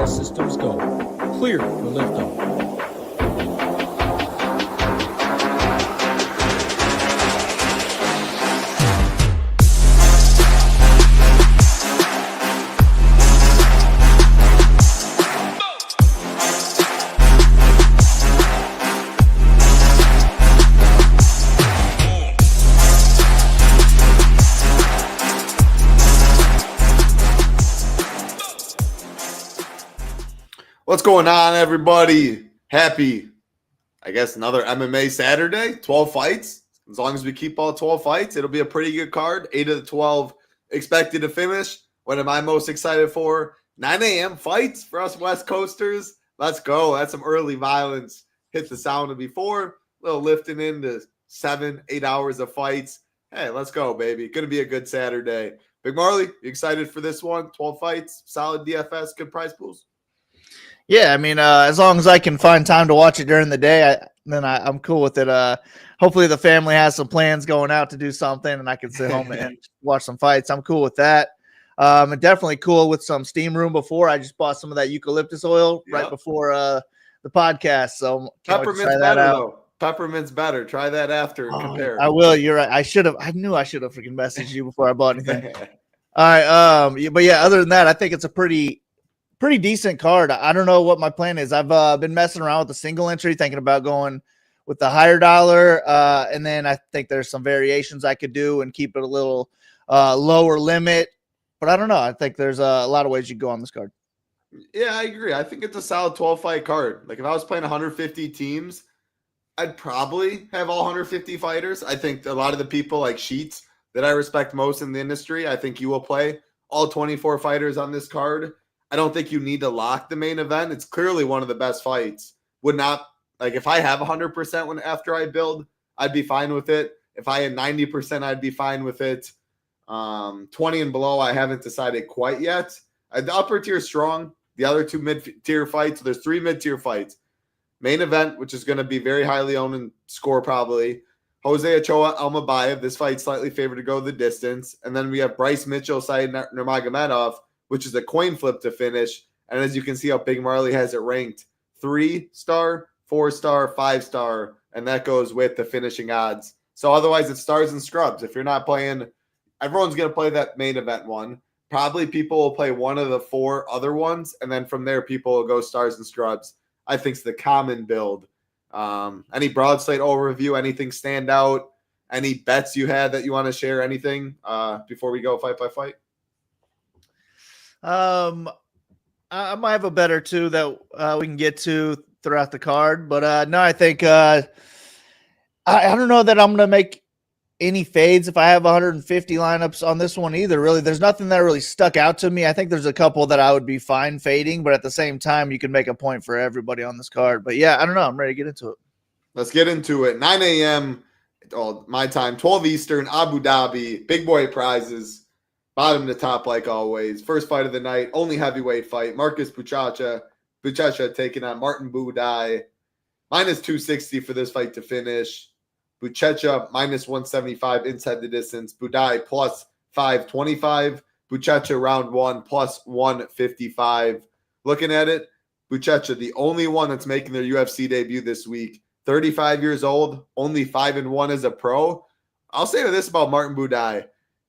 All systems go. Clear for liftoff. What's going on, everybody? Happy, I guess, another MMA Saturday. 12 fights. As long as we keep all 12 fights, it'll be a pretty good card. 8 of the 12 expected to finish. What am I most excited for? 9 a.m. fights for us West Coasters. Let's go. That's some early violence. Hit the sound of before. A little lifting into 7-8 hours of fights. Hey, let's go, baby. Going to be a good Saturday. Big Marley, you excited for this one? 12 fights, solid DFS, good prize pools. Yeah, I mean, as long as I can find time to watch it during the day, I'm cool with it. Hopefully the family has some plans going out to do something, and I can sit home and watch some fights. I'm cool with that. And definitely cool with some steam room before. I just bought some of that eucalyptus oil right before the podcast. So peppermint's better, though. Peppermint's better. Try that after and compare. I will. You're right. I knew I should have freaking messaged you before I bought anything. All right. But yeah, other than that, I think it's a pretty decent card. I don't know what my plan is. I've been messing around with the single entry, thinking about going with the higher dollar. And then I think there's some variations I could do and keep it a little lower limit. But I don't know. I think there's a lot of ways you go on this card. Yeah, I agree. I think it's a solid 12-fight card. Like if I was playing 150 teams, I'd probably have all 150 fighters. I think a lot of the people like Sheets that I respect most in the industry, I think you will play all 24 fighters on this card. I don't think you need to lock the main event. It's clearly one of the best fights. Would not, like if I have 100% after I build, I'd be fine with it. If I had 90%, I'd be fine with it. 20 and below, I haven't decided quite yet. The upper tier is strong. The other two mid-tier fights, so there's 3 mid-tier fights. Main event, which is going to be very highly owned and score probably. Jose Ochoa, Almabayev. This fight slightly favored to go the distance. And then we have Bryce Mitchell, Said Nurmagomedov, which is a coin flip to finish. And as you can see how Big Marley has it ranked 3-star, 4-star, 5-star, and that goes with the finishing odds. So otherwise it's stars and scrubs. If you're not playing, everyone's going to play that main event one. Probably people will play one of the 4 other ones, and then from there people will go stars and scrubs. I think it's the common build. Any broad slate overview, anything stand out? Any bets you had that you want to share? Anything before we go fight by fight? I might have a bet or two that we can get to throughout the card, but no, I think I don't know that I'm going to make any fades if I have 150 lineups on this one either. Really, there's nothing that really stuck out to me. I think there's a couple that I would be fine fading, but at the same time, you can make a point for everybody on this card. But yeah, I don't know. I'm ready to get into it. Let's get into it. 9 a.m. My time, 12 Eastern, Abu Dhabi, big boy prizes. Bottom to top, like always. First fight of the night, only heavyweight fight. Marcus Buchecha taking on Martin Buday. Minus 260 for this fight to finish. Buchecha minus 175 inside the distance. Buday plus 525. Buchecha round 1 plus 155. Looking at it, Buchecha, the only one that's making their UFC debut this week. 35 years old, only 5-1 as a pro. I'll say this about Martin Buday.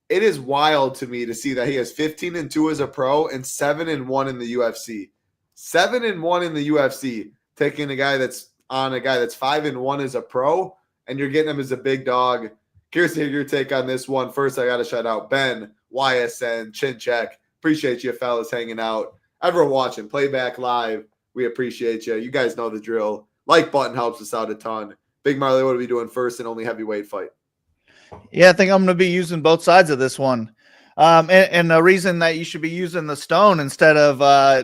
It is wild to me to see that he has 15-2 as a pro and 7-1 in the UFC. 7-1 in the UFC, taking a guy that's 5-1 as a pro, and you're getting him as a big dog. Curious to hear your take on this one. First, I got to shout out Ben, YSN, Chincheck. Appreciate you fellas hanging out. Everyone watching, playback live, we appreciate you. You guys know the drill. Like button helps us out a ton. Big Marley, what are we doing first and only heavyweight fight? Yeah, I think I'm going to be using both sides of this one. And the reason that you should be using the stone instead of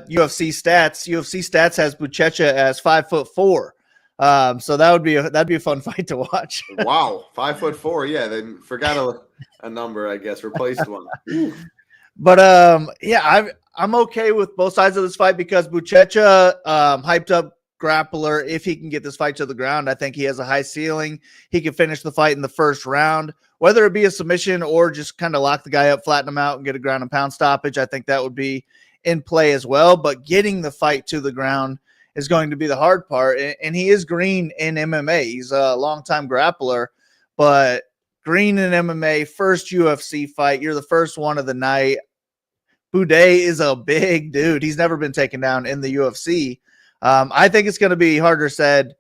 UFC stats has Buchecha as 5'4". So that'd be a fun fight to watch. Wow, 5'4". Yeah, they forgot a number, I guess, replaced one. But yeah, I'm okay with both sides of this fight because Buchecha hyped up grappler. If he can get this fight to the ground, I think he has a high ceiling. He can finish the fight in the first round, whether it be a submission or just kind of lock the guy up, flatten him out, and get a ground and pound stoppage. I think that would be in play as well, but getting the fight to the ground is going to be the hard part. And he is green in MMA. He's a longtime grappler, but green in MMA, first UFC fight. You're the first one of the night. Boudet is a big dude. He's never been taken down in the UFC. I think it's going to be harder said.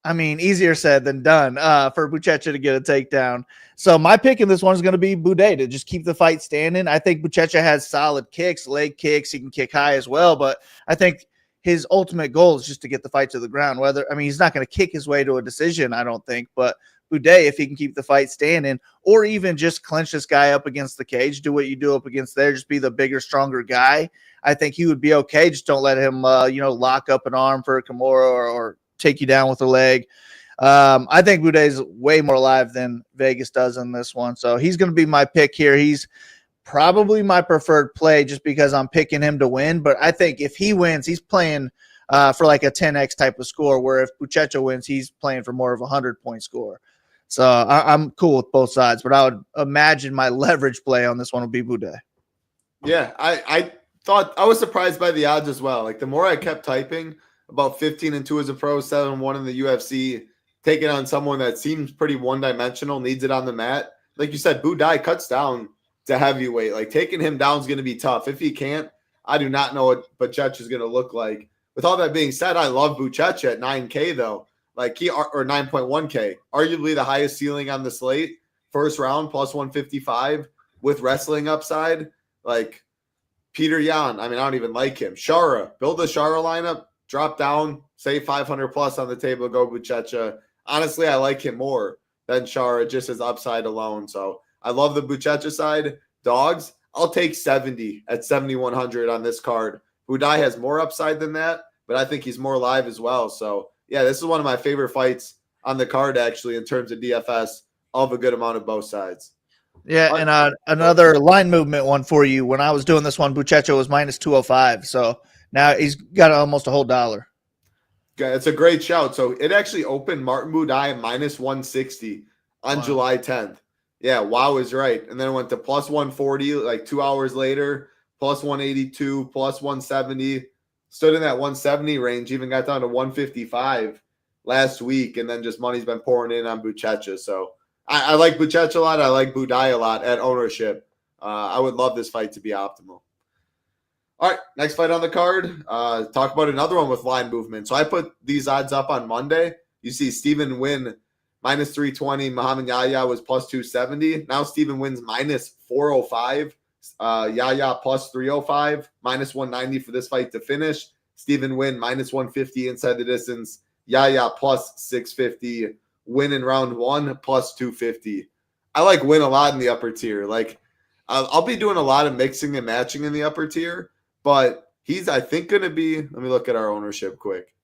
Easier said than done for Buchecha to get a takedown. So my pick in this one is going to be Boudet to just keep the fight standing. I think Buchecha has solid kicks, leg kicks. He can kick high as well, but I think his ultimate goal is just to get the fight to the ground. He's not going to kick his way to a decision, I don't think, but Boudet, if he can keep the fight standing or even just clinch this guy up against the cage, do what you do up against there, just be the bigger, stronger guy. I think he would be okay. Just don't let him, lock up an arm for a Kimura or take you down with a leg. I think Boudet is way more alive than Vegas does in this one. So he's going to be my pick here. He's probably my preferred play just because I'm picking him to win. But I think if he wins, he's playing for like a 10x type of score, where if Buchecha wins, he's playing for more of a 100-point score. So I'm cool with both sides, but I would imagine my leverage play on this one would be Boudet. Yeah, I thought I was surprised by the odds as well. Like the more I kept typing, about 15-2 as a pro, 7-1 in the UFC, taking on someone that seems pretty one-dimensional, needs it on the mat. Like you said, Boudet cuts down to heavyweight. Like taking him down is going to be tough. If he can't, I do not know what Buchecha is going to look like. With all that being said, I love Buchecha at 9K though. Like or 9.1K, arguably the highest ceiling on the slate. First round plus 155 with wrestling upside. Like Peter Yan, I don't even like him. Shara, build the Shara lineup, drop down, say 500 plus on the table, go Buchecha. Honestly, I like him more than Shara, just as upside alone. So I love the Buchecha side. Dogs, I'll take 70 at 7,100 on this card. Boudet has more upside than that, but I think he's more live as well. So yeah, this is one of my favorite fights on the card, actually, in terms of DFS, of a good amount of both sides. Yeah, and another line movement one for you. When I was doing this one, Buchecha was minus 205. So now he's got almost a whole dollar. Okay, it's a great shout. So it actually opened Martin Boudet minus 160 on July 10th. Yeah, wow is right. And then it went to plus 140 like 2 hours later, plus 182, plus 170. Stood in that 170 range, even got down to 155 last week, and then just money's been pouring in on Buchecha. So I like Buchecha a lot. I like Boudet a lot at ownership. I would love this fight to be optimal. All right, next fight on the card. Talk about another one with line movement. So I put these odds up on Monday. You see Stephen Nguyen minus 320. Muhammad Yahya was plus 270. Now Stephen Nguyen's minus 405. Yahya plus 305, minus 190 for this fight to finish. Stephen Nguyen minus 150 inside the distance. Yahya plus 650. Win in round one plus 250. I like Nguyen a lot in the upper tier. Like I'll be doing a lot of mixing and matching in the upper tier, but he's, I think, going to be, let me look at our ownership quick.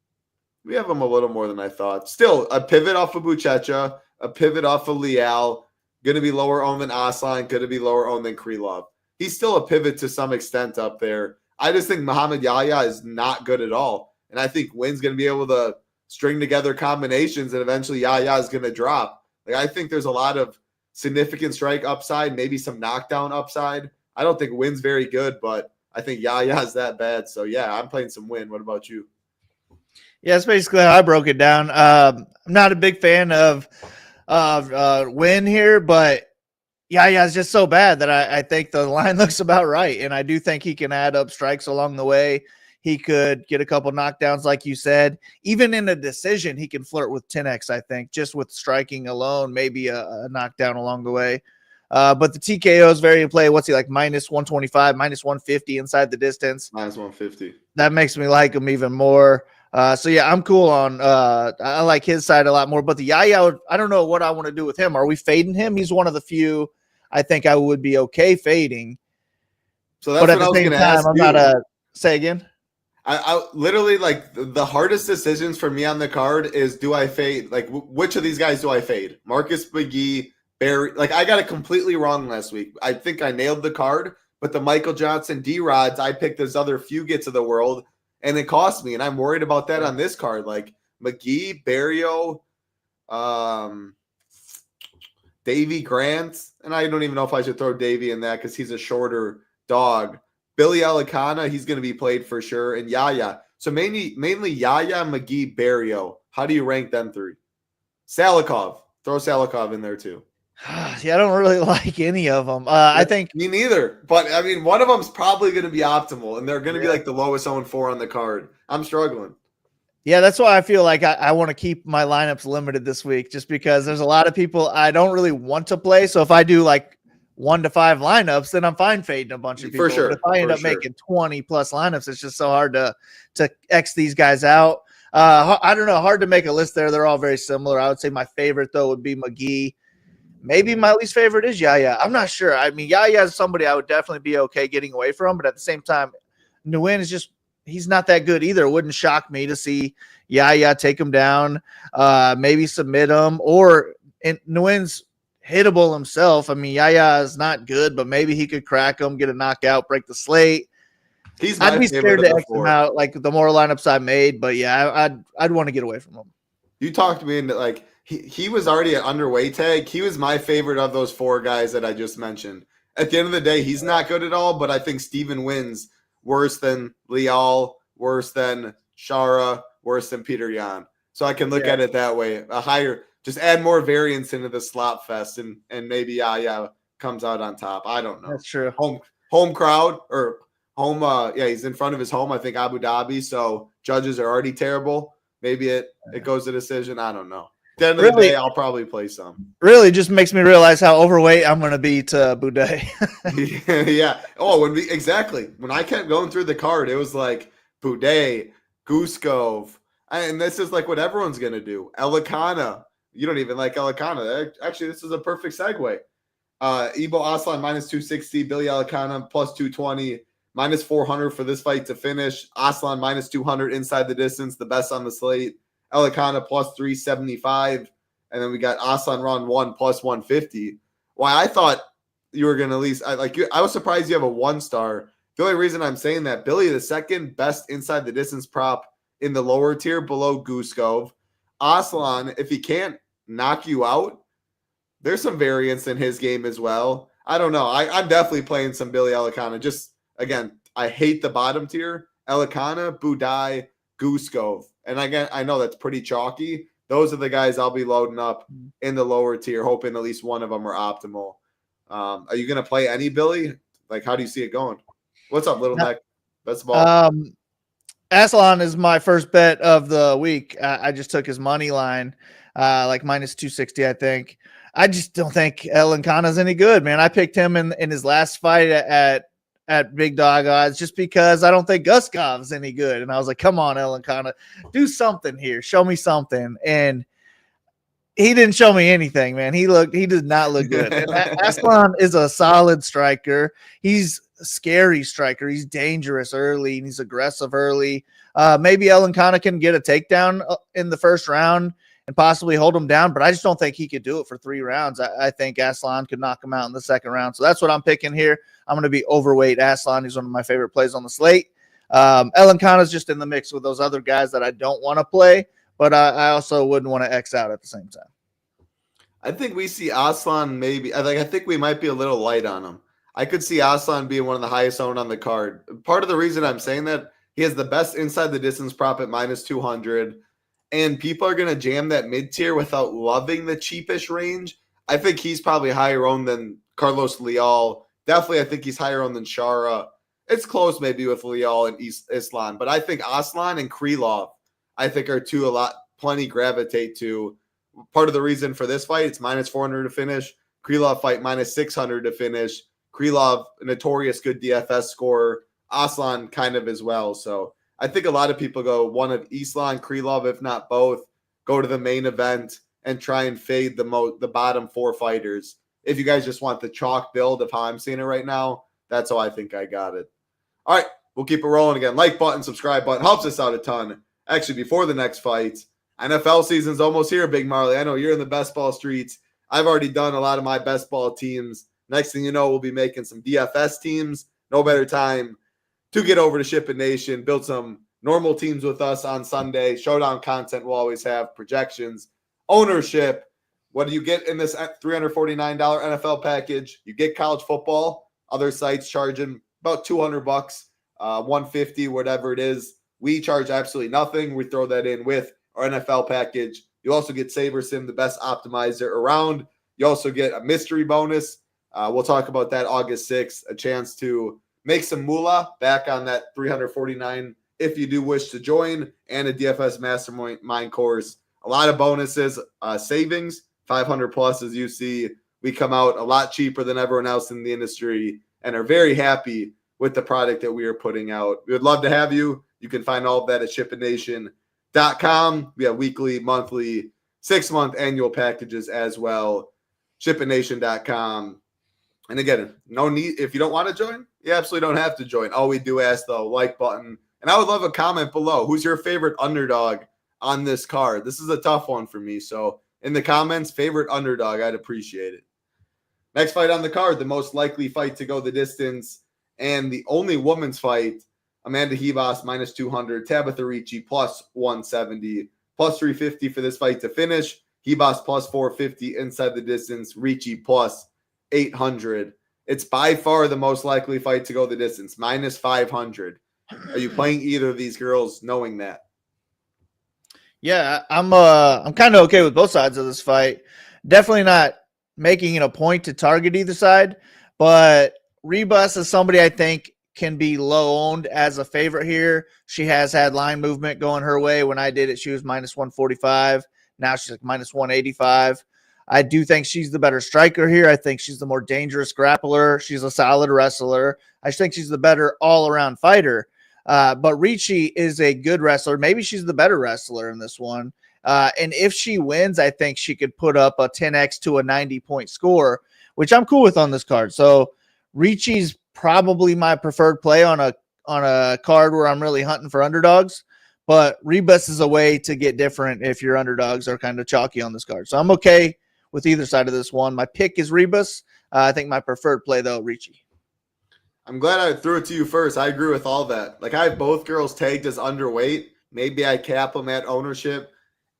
We have him a little more than I thought. Still, a pivot off of Buchecha, a pivot off of Leal, going to be lower owned than Aslan, going to be lower owned than Krylov. He's still a pivot to some extent up there. I just think Muhammad Yahya is not good at all. And I think Nguyen's going to be able to string together combinations and eventually Yahya is going to drop. Like I think there's a lot of significant strike upside, maybe some knockdown upside. I don't think Nguyen's very good, but I think Yahya is that bad. So yeah, I'm playing some Nguyen. What about you? Yeah, that's basically how I broke it down. I'm not a big fan of Nguyen here, but yeah, it's just so bad that I think the line looks about right. And I do think he can add up strikes along the way. He could get a couple knockdowns, like you said. Even in a decision, he can flirt with 10x, I think, just with striking alone, maybe a knockdown along the way. But the TKO is very in play. What's he like? Minus 125, minus 150 inside the distance. Minus 150. That makes me like him even more. So yeah, I'm cool on I like his side a lot more. But the Yahya, I don't know what I want to do with him. Are we fading him? He's one of the few I think I would be okay fading. So that's what I was going to ask. I'm not say again. I literally, like, the hardest decisions for me on the card is, do I fade? Like, which of these guys do I fade? Marcus McGee, Barry. Like, I got it completely wrong last week. I think I nailed the card, but the Michael Johnson D-Rods, I picked those other Fugits of the world, and it cost me. And I'm worried about that on this card. Like, McGee, Barrio, Davy Grant, and I don't even know if I should throw Davy in that because he's a shorter dog. Billy Alicana, he's going to be played for sure. And Yaya. So mainly Yaya, McGee, Barrio. How do you rank them three? Salikov. Throw Salikov in there too. Yeah, I don't really like any of them. I think me neither. But I mean, one of them's probably going to be optimal, and they're going to be like the lowest 0-4 on the card. I'm struggling. Yeah, that's why I feel like I want to keep my lineups limited this week, just because there's a lot of people I don't really want to play. So if I do like 1 to 5 lineups, then I'm fine fading a bunch of people. For sure. But if I end up making 20 plus lineups, it's just so hard to X these guys out. I don't know. Hard to make a list there. They're all very similar. I would say my favorite though would be McGee. Maybe my least favorite is Yaya. I'm not sure. I mean, Yaya is somebody I would definitely be okay getting away from, but at the same time, Nguyen is just he's not that good either. It wouldn't shock me to see Yaya take him down, maybe submit him, or Nguyen's hittable himself. I mean, Yaya is not good, but maybe he could crack him, get a knockout, break the slate. I'd be scared to X him out, like the more lineups I made, but yeah, I'd want to get away from him. You talked me into like he was already at underweight tag. He was my favorite of those 4 guys that I just mentioned. At the end of the day, he's not good at all, but I think Steven wins worse than Leal, worse than Shara, worse than Peter Yan. So I can look at it that way. A higher, just add more variance into the slot fest, and maybe comes out on top. I don't know. That's true. Home crowd or home. He's in front of his home. I think Abu Dhabi. So judges are already terrible. Maybe it goes to decision. I don't know. At the end of the day, I'll probably play some. Really just makes me realize how overweight I'm going to be to Boudet. Yeah. Oh, when I kept going through the card, it was like Boudet, Guskov, and this is like what everyone's going to do. Elikana. You don't even like Elikana. Actually, this is a perfect segue. Ibo Aslan minus 260, Billy Elikana plus 220, minus 400 for this fight to finish. Aslan minus 200 inside the distance, the best on the slate. Elikana plus 375. And then we got Aslan round 1 plus 150. Why I thought you were going to at least, I was surprised you have a 1-star. The only reason I'm saying that, Billy, the second best inside the distance prop in the lower tier below Guskov. Aslan, if he can't knock you out, there's some variance in his game as well. I don't know. I'm definitely playing some Billy Elikana. Just, again, I hate the bottom tier. Elikana, Budai, Guskov. And again, I know that's pretty chalky. Those are the guys I'll be loading up in the lower tier, hoping at least one of them are optimal. Are you going to play any Billy? Like, how do you see it going? What's up, Little Neck? Best of all. Aslan is my first bet of the week. I just took his money line, like minus 260, I think. I just don't think Elikana's any good, man. I picked him in his last fight at big dog odds just because I don't think Guskov's any good. And I was like, come on, Elikana, do something here. Show me something. And he didn't show me anything, man. He did not look good. And Aslan is a solid striker. He's a scary striker. He's dangerous early and he's aggressive early. Maybe Elikana can get a takedown in the first round and possibly hold him down, but I just don't think he could do it for 3 rounds. I think Aslan could knock him out in the second round. So that's what I'm picking here. I'm going to be overweight Aslan. He's one of my favorite plays on the slate. Elikana's just in the mix with those other guys that I don't want to play, but I also wouldn't want to X out at the same time. I think we see Aslan maybe. I think we might be a little light on him. I could see Aslan being one of the highest owned on the card. Part of the reason I'm saying that, he has the best inside the distance prop at minus 200. And people are going to jam that mid-tier without loving the cheapish range. I think he's probably higher owned than Carlos Leal. Definitely, I think he's higher owned than Shara. It's close maybe with Leal and Islam. But I think Aslan and Krylov, I think, are plenty gravitate to. Part of the reason for this fight, it's minus 400 to finish. Krylov fight minus 600 to finish. Krylov, a notorious good DFS scorer. Aslan kind of as well. So I think a lot of people go one of Islam, Krylov, if not both, go to the main event and try and fade the bottom 4 fighters. If you guys just want the chalk build of how I'm seeing it right now, that's how I think I got it. All right, we'll keep it rolling again. Like button, subscribe button, helps us out a ton. Actually, before the next fight, NFL season's almost here, Big Marley. I know you're in the best ball streets. I've already done a lot of my best ball teams. Next thing you know, we'll be making some DFS teams. No better time to get over to SHIPIT Nation, build some normal teams with us on Sunday. Showdown content we'll always have, projections, ownership. What do you get in this $349 NFL package? You get college football. Other sites charging about $200, 150, whatever it is. We charge absolutely nothing. We throw that in with our NFL package. You also get SaberSim, the best optimizer around. You also get a mystery bonus. We'll talk about that August 6th, a chance to make some moolah back on that 349 if you do wish to join, and a DFS mastermind course. A lot of bonuses, savings, 500 plus, as you see. We come out a lot cheaper than everyone else in the industry and are very happy with the product that we are putting out. We would love to have you. You can find all of that at ShipItNation.com. We have weekly, monthly, 6-month annual packages as well. ShipItNation.com. And again, no need. If you don't want to join, you absolutely don't have to join. All we do ask, though, like button. And I would love a comment below. Who's your favorite underdog on this card? This is a tough one for me. So in the comments, favorite underdog, I'd appreciate it. Next fight on the card, the most likely fight to go the distance and the only women's fight, Amanda Ribas minus 200, Tabitha Ricci plus 170, plus 350 for this fight to finish. Ribas plus 450 inside the distance, Ricci plus 800. It's by far the most likely fight to go the distance, minus 500. Are you playing either of these girls knowing that? Yeah, I'm kind of okay with both sides of this fight. Definitely not making it a point to target either side, but Ribas is somebody I think can be low owned as a favorite here. She has had line movement going her way. When I did it, she was minus 145. Now she's like minus 185. I do think she's the better striker here. I think she's the more dangerous grappler. She's a solid wrestler. I just think she's the better all-around fighter. But Ricci is a good wrestler. Maybe she's the better wrestler in this one. And if she wins, I think she could put up a 10x to a 90-point score, which I'm cool with on this card. So Ricci's probably my preferred play on a card where I'm really hunting for underdogs. But Ribas is a way to get different if your underdogs are kind of chalky on this card. So I'm okay with either side of this one. My pick is Ribas. I think my preferred play, though, Ricci. I'm glad I threw it to you first. I agree with all that. Like, I have both girls tagged as underweight. Maybe I cap them at ownership.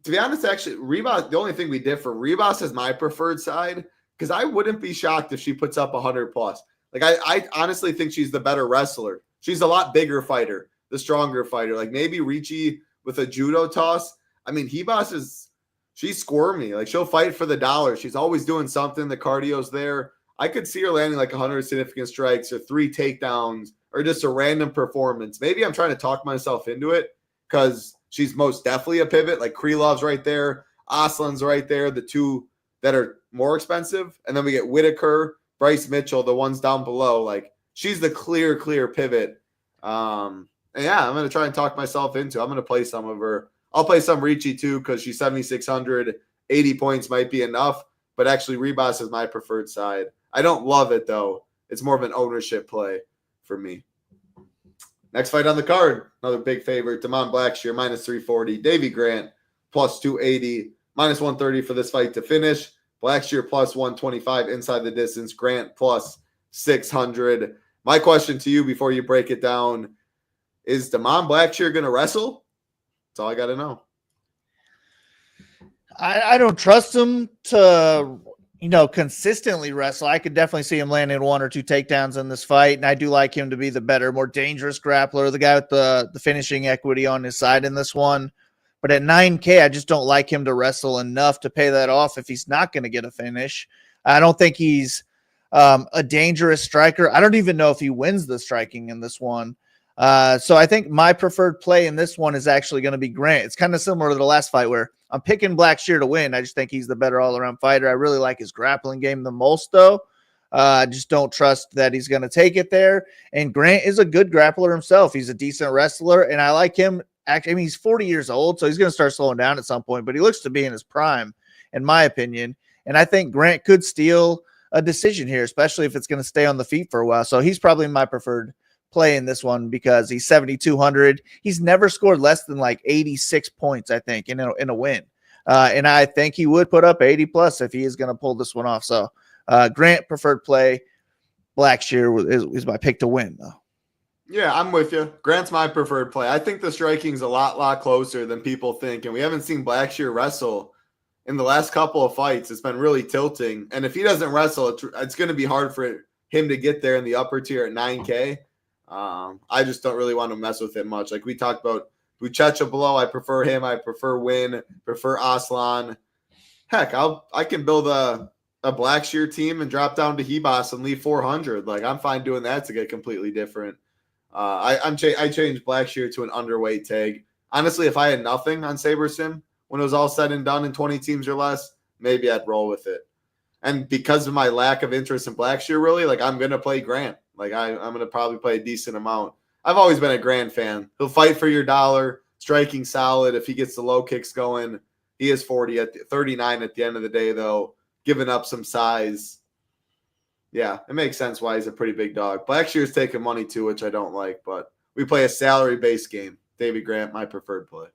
To be honest, actually, Ribas, the only thing we differ, Ribas is my preferred side because I wouldn't be shocked if she puts up 100 plus. Like, I honestly think she's the better wrestler. She's a lot bigger fighter, the stronger fighter. Like, maybe Ricci with a judo toss. I mean, Ribas she's squirmy. Like, she'll fight for the dollar. She's always doing something. The cardio's there. I could see her landing like 100 significant strikes or 3 takedowns or just a random performance. Maybe I'm trying to talk myself into it because she's most definitely a pivot. Like Krylov's right there. Aslan's right there. The two that are more expensive. And then we get Whittaker, Bryce Mitchell, the ones down below. Like, she's the clear pivot. And yeah, I'm going to try and talk myself into it. I'm going to play some of her. I'll play some Ricci too because she's 7,600. 80 points might be enough. But actually, Ribas is my preferred side. I don't love it, though. It's more of an ownership play for me. Next fight on the card, another big favorite, Damon Blackshear, minus 340. Davy Grant, plus 280. Minus 130 for this fight to finish. Blackshear, plus 125 inside the distance. Grant, plus 600. My question to you before you break it down, is Damon Blackshear going to wrestle? That's all I got to know. I don't trust him to, consistently wrestle. I could definitely see him landing 1 or 2 takedowns in this fight, and I do like him to be the better, more dangerous grappler, the guy with the finishing equity on his side in this one. But at 9K, I just don't like him to wrestle enough to pay that off if he's not going to get a finish. I don't think he's a dangerous striker. I don't even know if he wins the striking in this one. So I think my preferred play in this one is actually going to be Grant. It's kind of similar to the last fight where I'm picking Blackshear to win. I just think he's the better all-around fighter. I really like his grappling game the most, though. I just don't trust that he's going to take it there. And Grant is a good grappler himself. He's a decent wrestler, and I like him. Actually, I mean, he's 40 years old, so he's going to start slowing down at some point, but he looks to be in his prime, in my opinion. And I think Grant could steal a decision here, especially if it's going to stay on the feet for a while. So he's probably my preferred play in this one because he's 7,200. He's never scored less than like 86 points, I think, in a win. And I think he would put up 80 plus if he is going to pull this one off. So Grant preferred play. Blackshear is my pick to win, though. Yeah, I'm with you. Grant's my preferred play. I think the striking's a lot closer than people think, and we haven't seen Blackshear wrestle in the last couple of fights. It's been really tilting, and if he doesn't wrestle, it's going to be hard for him to get there in the upper tier at 9K. I just don't really want to mess with it much. Like we talked about Whittaker below, I prefer him. I prefer Win, prefer Aslan. Heck, I can build a Blackshear team and drop down to Hebos and leave 400. Like I'm fine doing that to get completely different. I changed Blackshear to an underweight tag. Honestly, if I had nothing on SaberSim when it was all said and done in 20 teams or less, maybe I'd roll with it. And because of my lack of interest in Blackshear, really, like I'm gonna play Grant. Like I'm gonna probably play a decent amount. I've always been a Grant fan. He'll fight for your dollar, striking solid. If he gets the low kicks going, he is 39 at the end of the day, though, giving up some size. Yeah, it makes sense why he's a pretty big dog. Blackshear's taking money too, which I don't like, but we play a salary-based game. David Grant, my preferred play.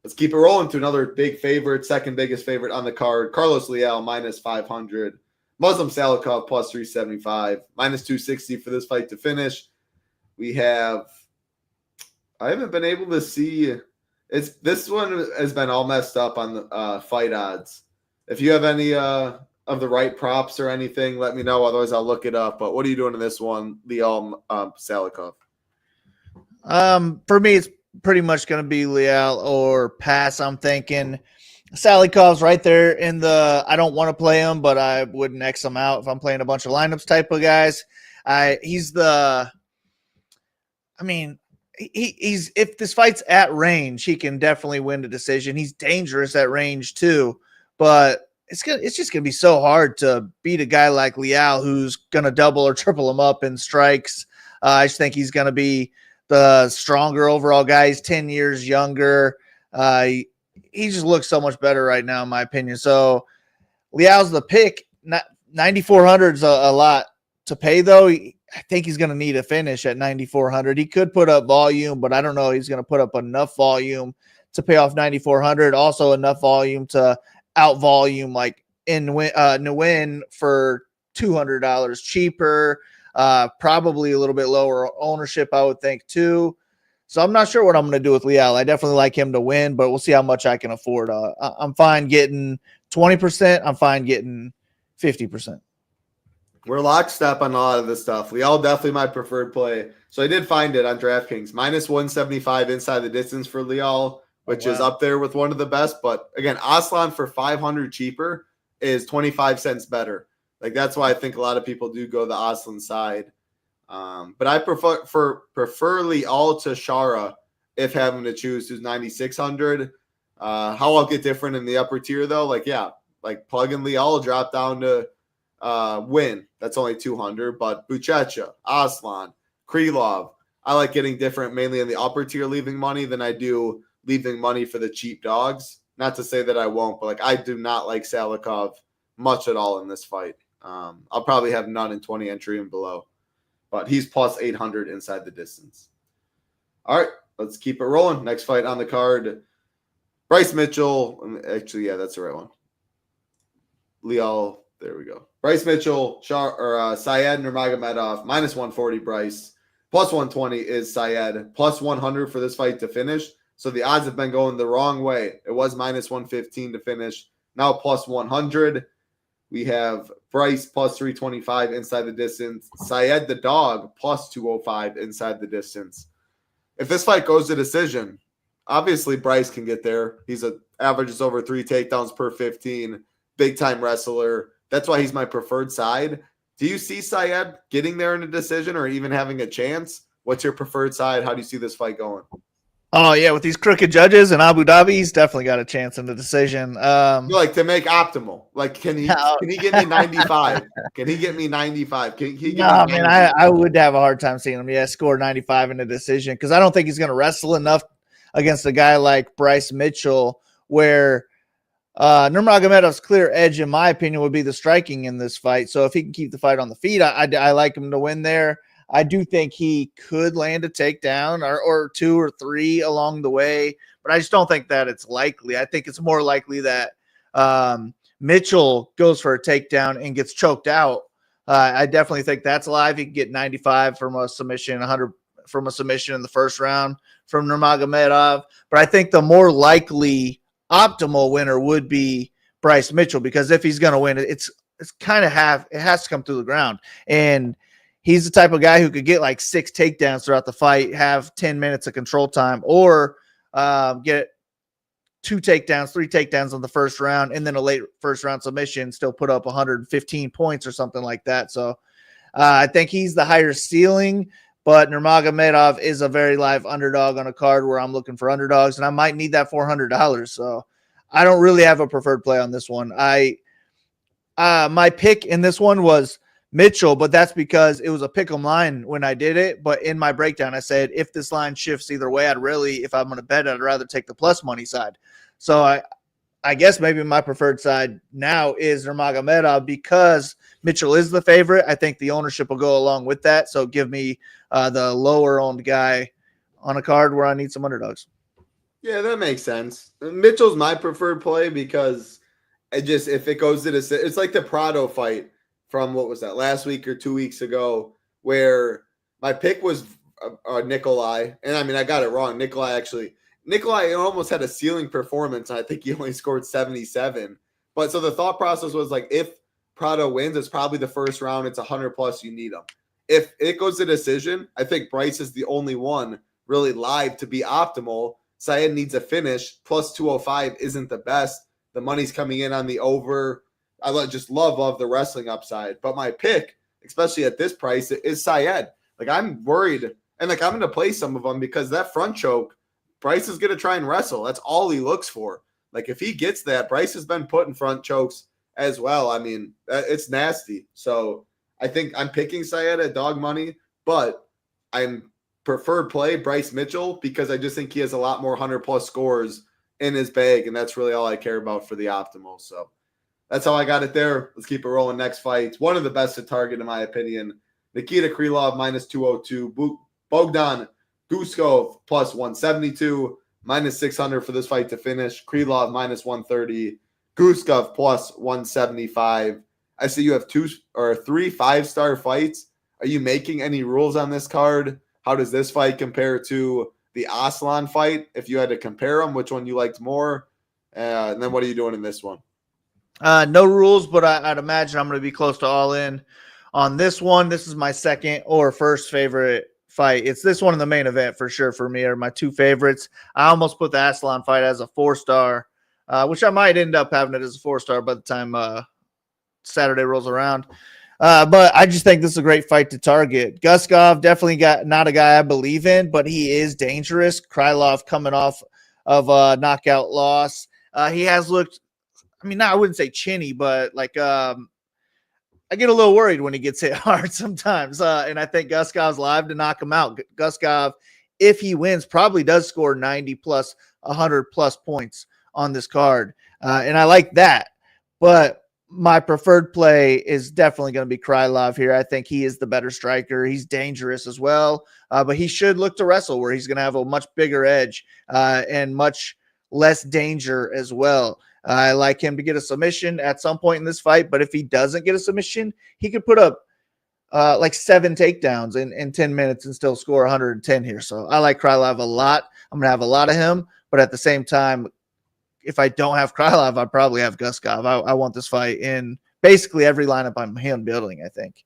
Let's keep it rolling to another big favorite, second biggest favorite on the card. Carlos Leal, minus 500. Muslim Salikov, plus 375. Minus 260 for this fight to finish. We have – I haven't been able to see – this one has been all messed up on the fight odds. If you have any of the right props or anything, let me know. Otherwise, I'll look it up. But what are you doing in this one, Leal Salikov? For me, it's pretty much going to be Leal or pass. I'm thinking Salikov's right there in the I don't want to play him, but I wouldn't X him out if I'm playing a bunch of lineups type of guys. He's if this fight's at range, he can definitely win the decision. He's dangerous at range too, but it's just gonna be so hard to beat a guy like Leal who's gonna double or triple him up in strikes. I just think he's gonna be the stronger overall guy. He's 10 years younger. He just looks so much better right now, in my opinion. So Leal's the pick. 9,400 is a lot to pay, though. I think he's going to need a finish at 9,400. He could put up volume, but I don't know he's going to put up enough volume to pay off 9,400. Also enough volume to out volume like Nguyen for $200 cheaper. Probably a little bit lower ownership, I would think, too. So I'm not sure what I'm going to do with Leal. I definitely like him to win, but we'll see how much I can afford. I'm fine getting 20%. I'm fine getting 50%. We're lockstep on a lot of this stuff. Leal definitely my preferred play. So I did find it on DraftKings. Minus 175 inside the distance for Leal, which is up there with one of the best. But again, Aslan for 500 cheaper is 25 cents better. Like that's why I think a lot of people do go the Aslan side. But I prefer Leal to Shara if having to choose who's 9,600. How I'll get different in the upper tier though, like plug in Leal, drop down to Win. That's only 200. But Buchecha, Aslan, Krylov, I like getting different mainly in the upper tier leaving money than I do leaving money for the cheap dogs. Not to say that I won't, but like I do not like Salikov much at all in this fight. I'll probably have none in 20 entry and below. But he's plus 800 inside the distance. All right, let's keep it rolling. Next fight on the card, Bryce Mitchell. Actually, yeah, that's the right one. Leal, there we go. Bryce Mitchell, Syed Nurmagomedov, minus 140 Bryce. Plus 120 is Syed. Plus 100 for this fight to finish. So the odds have been going the wrong way. It was minus 115 to finish. Now plus 100. We have Bryce plus 325 inside the distance. Syed the dog plus 205 inside the distance. If this fight goes to decision, obviously Bryce can get there. He's averages over 3 takedowns per 15. Big time wrestler. That's why he's my preferred side. Do you see Syed getting there in a decision or even having a chance? What's your preferred side? How do you see this fight going? Oh, yeah, with these crooked judges in Abu Dhabi, he's definitely got a chance in the decision. Like to make optimal. Like, can he get me 95? Can he get me 95? Can he get me 95? Man, I would have a hard time seeing him, score 95 in a decision because I don't think he's going to wrestle enough against a guy like Bryce Mitchell where Nurmagomedov's clear edge, in my opinion, would be the striking in this fight. So if he can keep the fight on the feet, I like him to win there. I do think he could land a takedown or 2 or 3 along the way, but I just don't think that it's likely. I think it's more likely that Mitchell goes for a takedown and gets choked out. I definitely think that's live. He can get 95 from a submission, 100 from a submission in the first round from Nurmagomedov. But I think the more likely optimal winner would be Bryce Mitchell because if he's going to win, it's kind of it has to come through the ground. And he's the type of guy who could get like 6 takedowns throughout the fight, have 10 minutes of control time, or get 2 takedowns, 3 takedowns on the first round, and then a late first round submission, still put up 115 points or something like that. So I think he's the higher ceiling, but Nurmagomedov is a very live underdog on a card where I'm looking for underdogs, and I might need that $400. So I don't really have a preferred play on this one. My pick in this one was Mitchell, but that's because it was a pick 'em line when I did it. But in my breakdown, I said if this line shifts either way, if I'm going to bet, I'd rather take the plus money side. So I guess maybe my preferred side now is Nurmagomedov because Mitchell is the favorite. I think the ownership will go along with that. So give me the lower owned guy on a card where I need some underdogs. Yeah, that makes sense. Mitchell's my preferred play because if it goes to it's like the Prado fight from what was that last week or 2 weeks ago, where my pick was Nikolai, and I mean I got it wrong. Nikolai almost had a ceiling performance, and I think he only scored 77. But so the thought process was like, if Prado wins, it's probably the first round. It's 100 plus. You need him. If it goes to decision, I think Bryce is the only one really live to be optimal. Syed needs a finish. Plus 205 isn't the best. The money's coming in on the over. I just love the wrestling upside. But my pick, especially at this price, is Syed. Like, I'm worried. And like, I'm going to play some of them because that front choke, Bryce is going to try and wrestle. That's all he looks for. Like, if he gets that, Bryce has been put in front chokes as well. I mean, it's nasty. So I think I'm picking Syed at dog money, but I'm preferred play Bryce Mitchell because I just think he has a lot more 100-plus scores in his bag, and that's really all I care about for the optimal. So that's how I got it there. Let's keep it rolling. Next fight. One of the best to target, in my opinion. Nikita Krylov, minus 202. Bogdan Guskov, plus 172. Minus 600 for this fight to finish. Krylov, minus 130. Guskov, plus 175. I see you have 3 5-star fights. Are you making any rules on this card? How does this fight compare to the Aslan fight? If you had to compare them, which one you liked more? And then what are you doing in this one? No rules, but I'd imagine I'm going to be close to all in on this one. This is my second or first favorite fight. It's this one in the main event for sure for me are my 2 favorites. I almost put the Aslan fight as a 4-star, which I might end up having it as a 4-star by the time Saturday rolls around. But I just think this is a great fight to target. Guskov definitely not a guy I believe in, but he is dangerous. Krylov coming off of a knockout loss. He has looked, I mean, I wouldn't say chinny, but like I get a little worried when he gets hit hard sometimes. And I think Guskov's live to knock him out. Guskov, if he wins, probably does score 90 plus 100 plus points on this card. And I like that. But my preferred play is definitely going to be Krylov here. I think he is the better striker. He's dangerous as well, but he should look to wrestle where he's going to have a much bigger edge and much less danger as well. I like him to get a submission at some point in this fight, but if he doesn't get a submission, he could put up like 7 takedowns in 10 minutes and still score 110 here. So I like Krylov a lot. I'm going to have a lot of him, but at the same time, if I don't have Krylov, I probably have Guskov. I want this fight in basically every lineup I'm hand building, I think.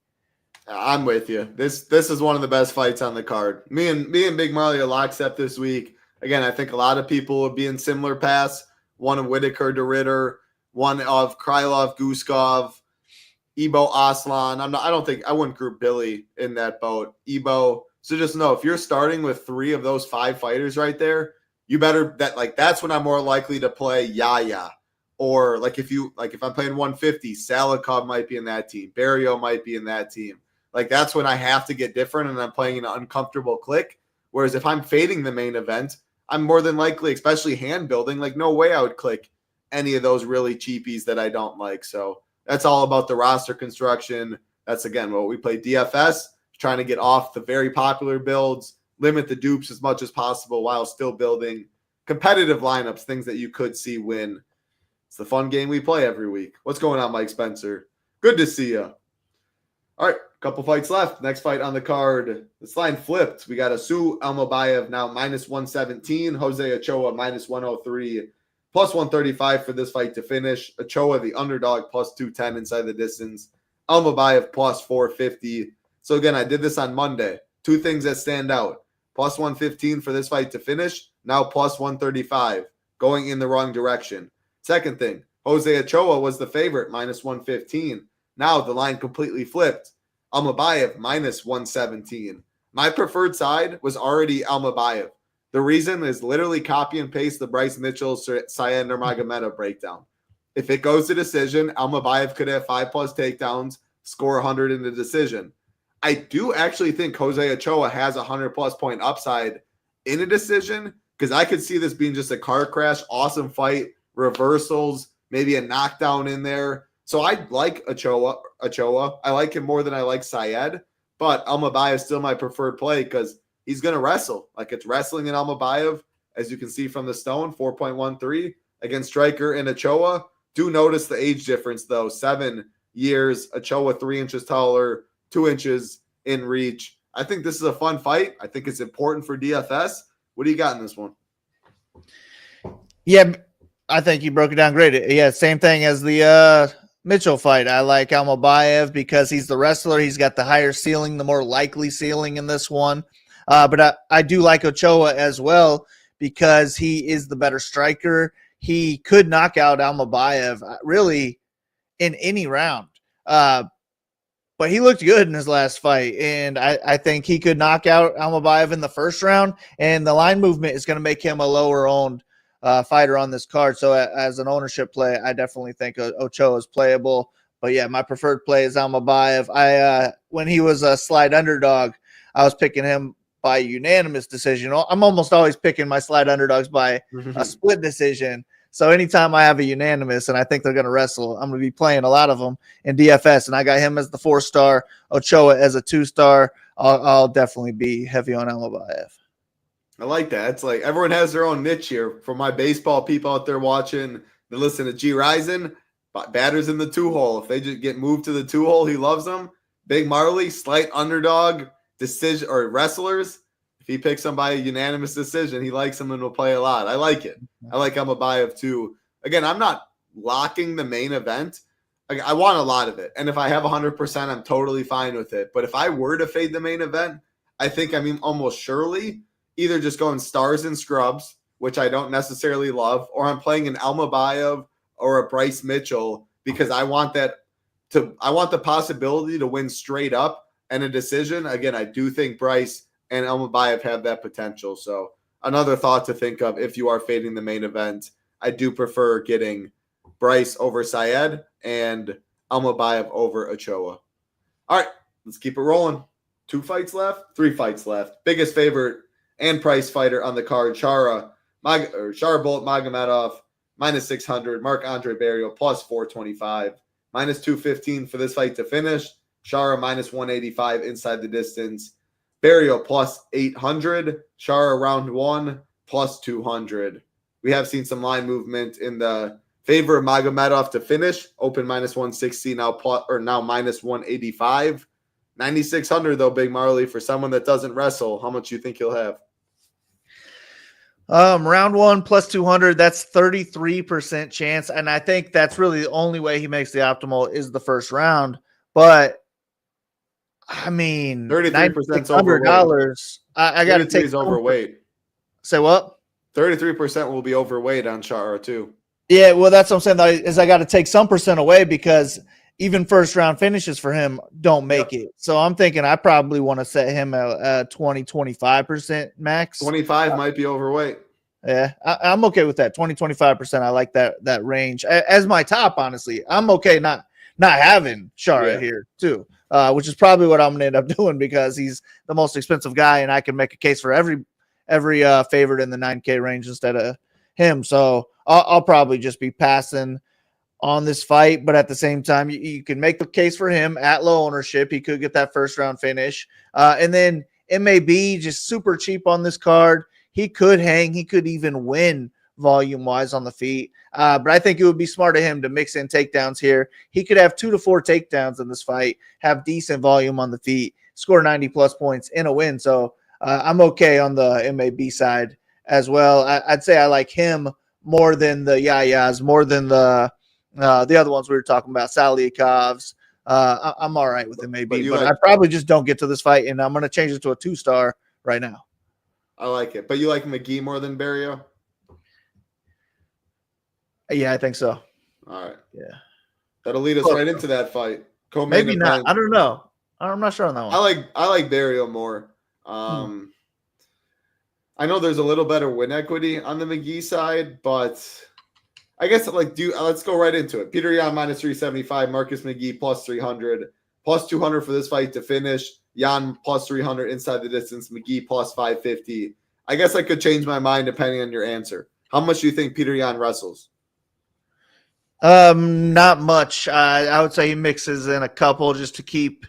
I'm with you. This is one of the best fights on the card. Me and Big Marley are lockstep this week. Again, I think a lot of people would be in similar paths. One of Whittaker to Ritter, one of Krylov, Guskov, Ebo, Aslan. I wouldn't group Billy in that boat. Ebo. So just know if you're starting with 3 of those 5 fighters right there, you better that's when I'm more likely to play Yaya. Or if I'm playing 150, Salikov might be in that team. Barrio might be in that team. Like that's when I have to get different and I'm playing an uncomfortable click. Whereas if I'm fading the main event, I'm more than likely, especially hand building, like no way I would click any of those really cheapies that I don't like. So that's all about the roster construction. That's again what we play DFS, trying to get off the very popular builds, limit the dupes as much as possible while still building competitive lineups, things that you could see win. It's the fun game we play every week. What's going on, Mike Spencer? Good to see you. All right, couple fights left. Next fight on the card. This line flipped. We got Asu Almobayev now minus 117. Jose Ochoa minus 103. Plus 135 for this fight to finish. Ochoa, the underdog, plus 210 inside the distance. Almobayev plus 450. So again, I did this on Monday. Two things that stand out. Plus 115 for this fight to finish. Now plus 135, going in the wrong direction. Second thing, Jose Ochoa was the favorite, minus 115. Now the line completely flipped. Almabayev, minus 117. My preferred side was already Almabayev. The reason is literally copy and paste the Bryce Mitchell, Syed Nurmagomedov breakdown. If it goes to decision, Almabayev could have 5+ takedowns, score 100 in the decision. I do actually think Jose Ochoa has a 100+ point upside in a decision, because I could see this being just a car crash, awesome fight, reversals, maybe a knockdown in there. So I like Ochoa. I like him more than I like Syed, but Almabayev is still my preferred play because he's going to wrestle. Like, it's wrestling in Almabayev, as you can see from the stone, 4.13 against Striker and Ochoa. Do notice the age difference, though. 7 years, Ochoa 3 inches taller, 2 inches in reach. I think this is a fun fight. I think it's important for DFS. What do you got in this one? Yeah, I think you broke it down great. Yeah, same thing as the Mitchell fight. I like Almabayev because he's the wrestler. He's got the higher ceiling, the more likely ceiling in this one. But I do like Ochoa as well because he is the better striker. He could knock out Almabayev really in any round. But he looked good in his last fight, and I think he could knock out Almabayev in the first round, and the line movement is going to make him a lower-owned fighter on this card. So as an ownership play, I definitely think Ochoa is playable. But, yeah, my preferred play is Almabayev. When he was a slight underdog, I was picking him by unanimous decision. I'm almost always picking my slight underdogs by a split decision. So anytime I have a unanimous and I think they're going to wrestle, I'm going to be playing a lot of them in DFS. And I got him as the 4-star, Ochoa as a 2-star. I'll definitely be heavy on Almabayev. I like that. It's like everyone has their own niche here. For my baseball people out there watching, they listen to G. Risen, batters in the 2-hole. If they just get moved to the 2-hole, he loves them. Big Marley, slight underdog, decision or wrestlers. If he picks somebody unanimous decision, he likes them and will play a lot. I like it. I like Almabayev too. Again, I'm not locking the main event. I want a lot of it. And if I have 100%, I'm totally fine with it. But if I were to fade the main event, I think almost surely either just going stars and scrubs, which I don't necessarily love, or I'm playing an Almabayev or a Bryce Mitchell because I want the possibility to win straight up and a decision. Again, I do think Bryce and Almabayev have that potential. So another thought to think of if you are fading the main event, I do prefer getting Bryce over Syed and Almabayev over Ochoa. All right, let's keep it rolling. 3 fights left. Biggest favorite and price fighter on the card, Shara Bullet Magomedov, minus 600. Marc-Andre Barrios, plus 425. Minus 215 for this fight to finish. Shara, minus 185 inside the distance. Barrios plus 800, Shara round 1 plus 200. We have seen some line movement in the favor of Magomedov to finish. Open minus 160 now minus 185. 9,600 though, Big Marley, for someone that doesn't wrestle. How much you think he'll have? Round 1 plus 200. That's 33% chance, and I think that's really the only way he makes the optimal is the first round. But I mean, 33% overweight. I got to take overweight. Say what? 33% will be overweight on Shara too. Yeah, well, that's what I'm saying. Though, is I got to take some percent away because even first round finishes for him don't make it. So I'm thinking I probably want to set him at 20-25% max. 25 might be overweight. Yeah, I'm okay with that. 20-25%. I like that range as my top. Honestly, I'm okay not having Shara here too. Which is probably what I'm going to end up doing because he's the most expensive guy, and I can make a case for every favorite in the 9K range instead of him. So I'll probably just be passing on this fight, but at the same time, you can make the case for him at low ownership. He could get that first round finish. And then MAB just super cheap on this card. He could hang. He could even win volume-wise on the feet. But I think it would be smart of him to mix in takedowns here. He could have 2 to 4 takedowns in this fight, have decent volume on the feet, score 90-plus points in a win. So I'm okay on the MAB side as well. I'd say I like him more than the Yayas, more than the other ones we were talking about, Salyakovs, I'm all right with MAB, you but like- I probably just don't get to this fight, and I'm going to change it to a 2-star right now. I like it. But you like McGee more than Barrio? Yeah, I think so. All right. Yeah. That'll lead us right into that fight. Co-main Maybe not. event. I don't know. I'm not sure on that one. I like Barrio more. I know there's a little better win equity on the McGee side, but I guess let's go right into it. Peter Yan minus 375, Marcus McGee plus 300, plus 200 for this fight to finish. Yan plus 300 inside the distance, McGee plus 550. I guess I could change my mind depending on your answer. How much do you think Peter Yan wrestles? Not much. I would say he mixes in a couple just to keep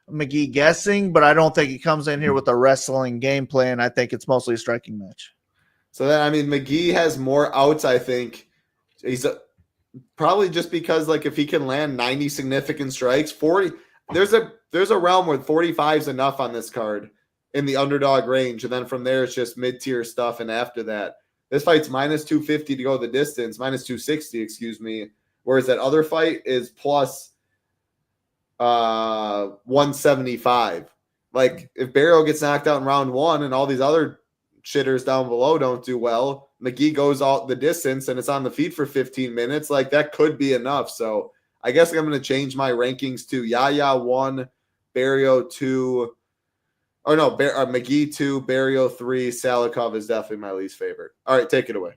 McGee guessing, but I don't think he comes in here with a wrestling game plan. I think it's mostly a striking match. So then, McGee has more outs, I think. He's probably just because, if he can land 90 significant strikes, 40, there's a realm where 45 is enough on this card in the underdog range. And then from there, it's just mid-tier stuff. And after that, this fight's minus 250 to go the distance, minus 260, excuse me. Whereas that other fight is plus 175. If Barrow gets knocked out in round 1 and all these other shitters down below don't do well, McGee goes out the distance and it's on the feet for 15 minutes. That could be enough. So I guess I'm going to change my rankings to Yaya 1, Barrio 2, or no, McGee 2, Barrio 3. Salikov is definitely my least favorite. All right, take it away.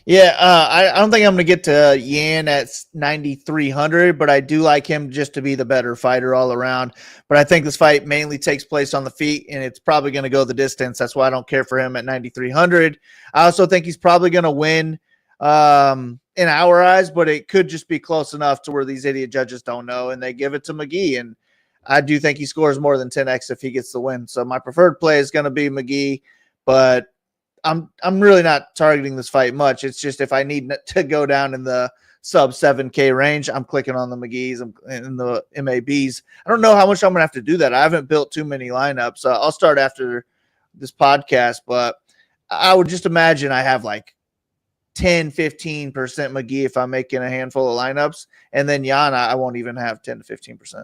Yeah, I don't think I'm going to get to Yan at 9,300, but I do like him just to be the better fighter all around. But I think this fight mainly takes place on the feet, and it's probably going to go the distance. That's why I don't care for him at 9,300. I also think he's probably going to win in our eyes, but it could just be close enough to where these idiot judges don't know, and they give it to McGee. And I do think he scores more than 10x if he gets the win. So my preferred play is going to be McGee, but I'm really not targeting this fight much. It's just if I need to go down in the sub 7K range, I'm clicking on the McGees and the MABs. I don't know how much I'm going to have to do that. I haven't built too many lineups. I'll start after this podcast, but I would just imagine I have 10-15% McGee if I'm making a handful of lineups. And then Yan, I won't even have 10 to 15%.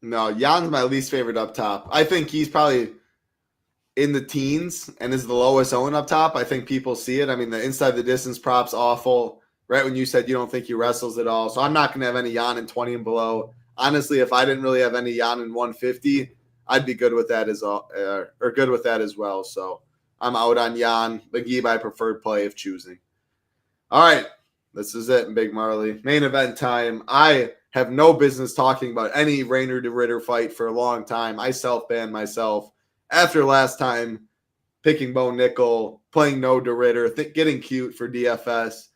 No, Jan's my least favorite up top. I think he's probably in the teens and is the lowest own up top. I think people see it. The inside the distance prop's awful. Right when you said you don't think he wrestles at all. So I'm not going to have any Yan in 20 and below. Honestly, if I didn't really have any Yan in 150, I'd be good with that as well. So I'm out on Yan. McGee by preferred play if choosing. All right. This is it, Big Marley. Main event time. I have no business talking about any Rainer de Ritter fight for a long time. I self-banned myself after last time picking Bo Nickel, playing no de Ritter, getting cute for DFS.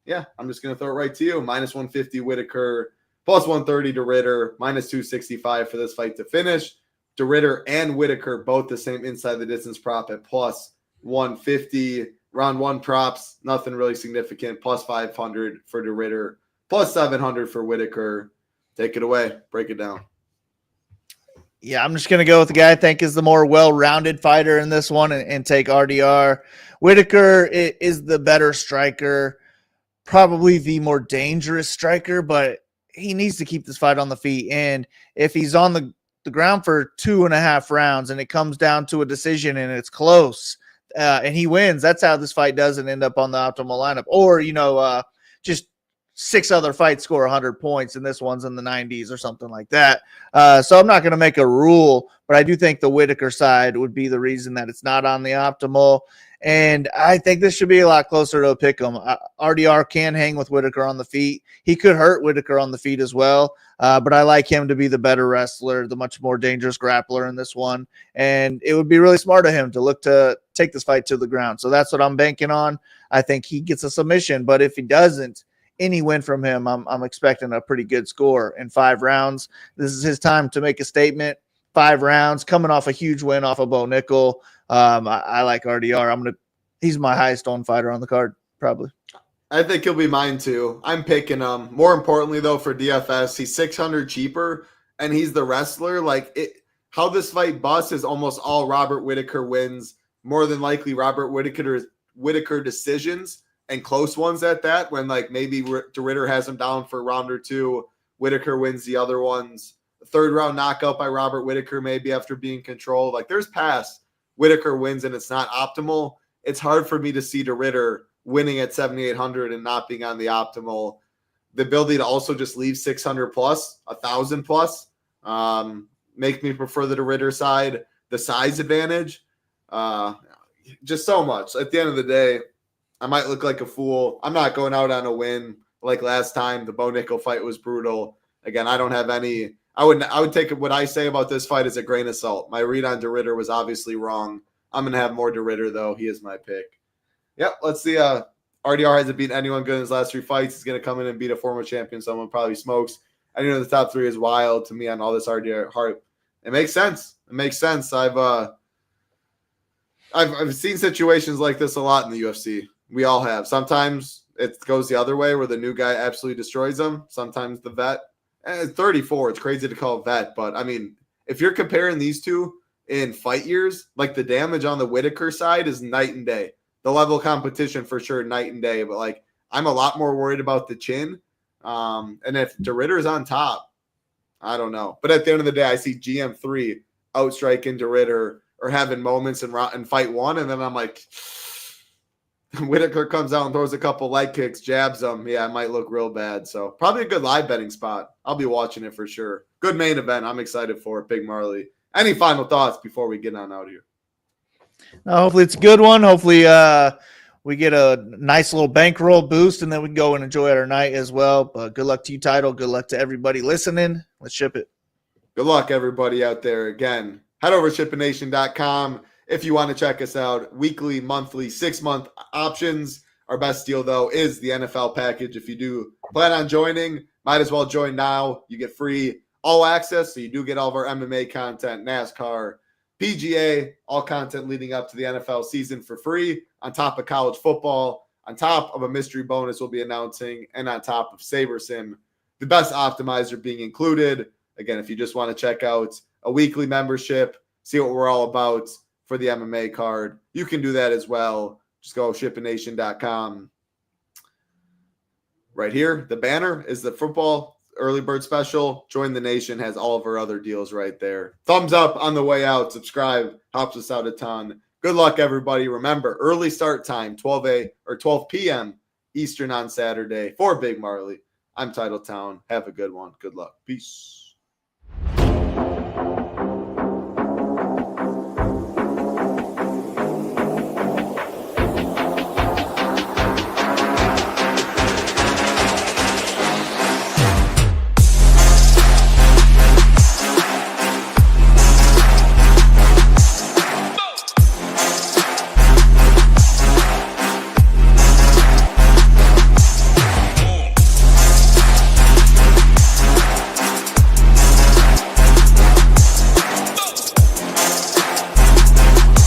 Yeah, I'm just going to throw it right to you. Minus 150 Whittaker, plus 130 de Ritter, minus 265 for this fight to finish. De Ritter and Whittaker both the same inside the distance prop at plus 150. Round 1 props, nothing really significant. Plus 500 for de Ritter, plus 700 for Whittaker. Take it away. Break it down. Yeah, I'm just going to go with the guy I think is the more well-rounded fighter in this one and take RDR. Whittaker is the better striker, probably the more dangerous striker, but he needs to keep this fight on the feet. And if he's on the ground for 2.5 rounds and it comes down to a decision and it's close and he wins, that's how this fight doesn't end up on the optimal lineup. Or, just 6 other fights score 100 points and this one's in the 90s or something like that. So I'm not going to make a rule, but I do think the Whittaker side would be the reason that it's not on the optimal. And I think this should be a lot closer to a pick 'em. RDR can hang with Whittaker on the feet. He could hurt Whittaker on the feet as well, but I like him to be the better wrestler, the much more dangerous grappler in this one. And it would be really smart of him to look to take this fight to the ground. So that's what I'm banking on. I think he gets a submission, but if he doesn't, any win from him, I'm expecting a pretty good score in 5 rounds. This is his time to make a statement. 5 rounds, coming off a huge win off of Bo Nickel. I like RDR. He's my highest owned fighter on the card, probably. I think he'll be mine too. I'm picking him. More importantly, though, for DFS, he's 600 cheaper, and he's the wrestler. How this fight busts is almost all Robert Whittaker wins. More than likely, Robert Whittaker decisions and close ones at that. When maybe de Ritter has him down for a round or 2, Whittaker wins the other ones. Third round knockout by Robert Whittaker, maybe after being controlled. Like there's past Whittaker wins and it's not optimal. It's hard for me to see the Ritter winning at 7,800 and not being on the optimal. The ability to also just leave 600 plus, 1,000 plus, make me prefer the Ritter side. The size advantage, just so much. At the end of the day, I might look like a fool. I'm not going out on a win like last time. The Bo Nickel fight was brutal. Again, I don't have any. I would take what I say about this fight as a grain of salt. My read on DeRitter was obviously wrong. I'm going to have more DeRitter, though. He is my pick. Yep, let's see. RDR hasn't beaten anyone good in his last 3 fights. He's going to come in and beat a former champion. Someone probably smokes. Anyone in the top 3 is wild to me on all this RDR heart. It makes sense. It makes sense. I've seen situations like this a lot in the UFC. We all have. Sometimes it goes the other way where the new guy absolutely destroys them. Sometimes the vet. 34, it's crazy to call it vet, but I mean, if you're comparing these two in fight years, like the damage on the Whittaker side is night and day. The level of competition for sure, night and day, but like I'm a lot more worried about the chin. And if DeRitter's on top, I don't know. But at the end of the day, I see GM3 outstriking DeRitter or having moments in fight 1, and then I'm like, Whittaker comes out and throws a couple leg kicks, jabs him. Yeah, it might look real bad. So probably a good live betting spot. I'll be watching it for sure. Good main event. I'm excited for it. Big Marley. Any final thoughts before we get on out of here? Hopefully it's a good one. Hopefully we get a nice little bankroll boost, and then we can go and enjoy our night as well. But good luck to you, Title. Good luck to everybody listening. Let's ship it. Good luck, everybody out there. Again, head over to ShipItNation.com. If you want to check us out, weekly, monthly, 6-month options. Our best deal, though, is the NFL package. If you do plan on joining, might as well join now. You get free all access, so you do get all of our MMA content, NASCAR, PGA, all content leading up to the NFL season for free, on top of college football, on top of a mystery bonus we'll be announcing, and on top of SaberSim, the best optimizer being included. Again, if you just want to check out a weekly membership, see what we're all about for the MMA card, you can do that as well. Just go ShipItNation.com. Right here, the banner is the football early bird special. Join the Nation has all of our other deals right there. Thumbs up on the way out. Subscribe. Helps us out a ton. Good luck, everybody. Remember, early start time, 12 p.m. Eastern on Saturday for Big Marley. I'm Titletown. Have a good one. Good luck. Peace.